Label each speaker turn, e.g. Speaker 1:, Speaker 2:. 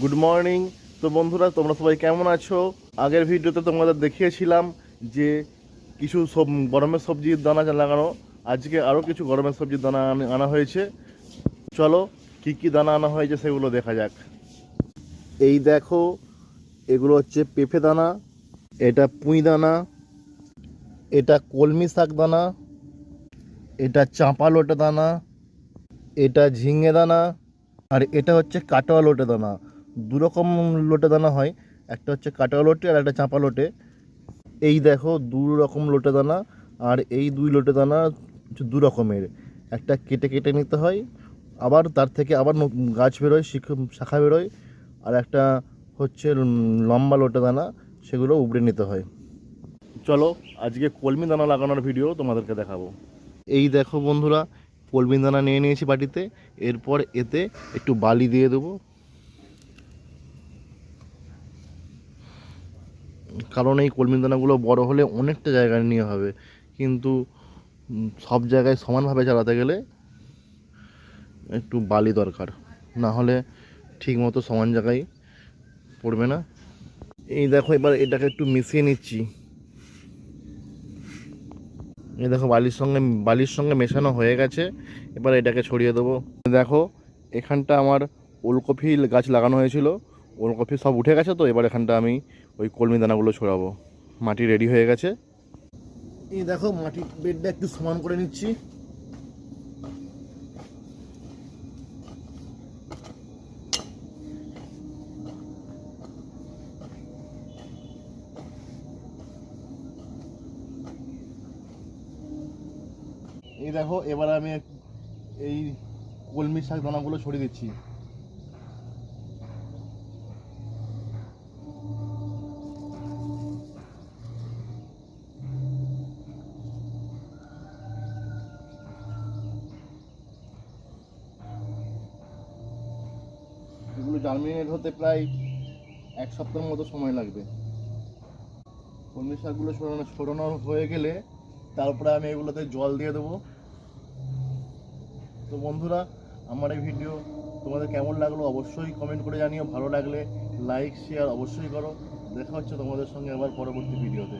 Speaker 1: Good morning. তো বন্ধুরা, তোমরা সবাই কেমন আছো? আগের ভিডিওতে তোমাদের দেখিয়েছিলাম যে কিছু সব গরমের সবজির দানা লাগানো। আজকে আরও কিছু গরমের সবজির দানা আনা হয়েছে। চলো কি কি দানা আনা হয়েছে সেগুলো দেখা যাক। এই দেখো, এগুলো হচ্ছে পেঁপে দানা, এটা পুঁই দানা, এটা কলমি শাক দানা, এটা চাঁপা লোটে দানা, এটা ঝিঙে দানা, আর এটা হচ্ছে কাটোয়া লোটে দানা। দু রকম লোটে দানা হয়, একটা হচ্ছে কাটোয়া লোটে আর একটা চাঁপা লোটে। এই দেখো, দু রকম লোটে দানা, আর এই দুই লোটে দানা হচ্ছে দু রকমের। একটা কেটে কেটে নিতে হয়, আবার তার থেকে আবার গাছ বেরোয়, শাখা বেরোয়। আর একটা হচ্ছে লম্বা লোটে দানা, সেগুলো উপড়ে নিতে হয়। চলো আজকে কলমি দানা লাগানোর ভিডিও তোমাদেরকে দেখাবো। এই দেখো বন্ধুরা, কলমি দানা নিয়ে নিয়েছি বাটিতে। এরপর এতে একটু বালি দিয়ে দেবো, কারণ এই কলমি দানাগুলো বড় হলে অনেকটা জায়গায় নিয়ে হবে, কিন্তু সব জায়গায় সমানভাবে চালাতে গেলে একটু বালি দরকার, না হলে ঠিক মতো সমান জায়গায় পড়বে না। এই দেখো, এবার এটাকে একটু মিশিয়ে নিচ্ছি। এই দেখো, বালির সঙ্গে মেশানো হয়ে গেছে। এবার এটাকে ছড়িয়ে দেবো। দেখো, এখানটা আমার ওলকপি গাছ লাগানো হয়েছিল, ওলকপি সব উঠে গেছে। তো এবার এখানটা আমি ওই কলমি দানাগুলো ছড়াবো। মাটি রেডি হয়ে গেছে। এই দেখো, মাটির বেডটা একটু সমান করে নিচ্ছি। এই দেখো, এবার আমি এই কলমি শাক দানাগুলো ছড়িয়ে দিচ্ছি। এগুলো জার্মিনেট হতে প্রায় এক সপ্তাহের মতো সময় লাগবে। কলমি শাকগুলো ছড়ানো হয়ে গেলে তারপরে আমি এগুলোতে জল দিয়ে দেবো। তো বন্ধুরা, আমার এই ভিডিও তোমাদের কেমন লাগলো অবশ্যই কমেন্ট করে জানিও। ভালো লাগলে লাইক শেয়ার অবশ্যই করো। দেখা হচ্ছে তোমাদের সঙ্গে আবার পরবর্তী ভিডিওতে।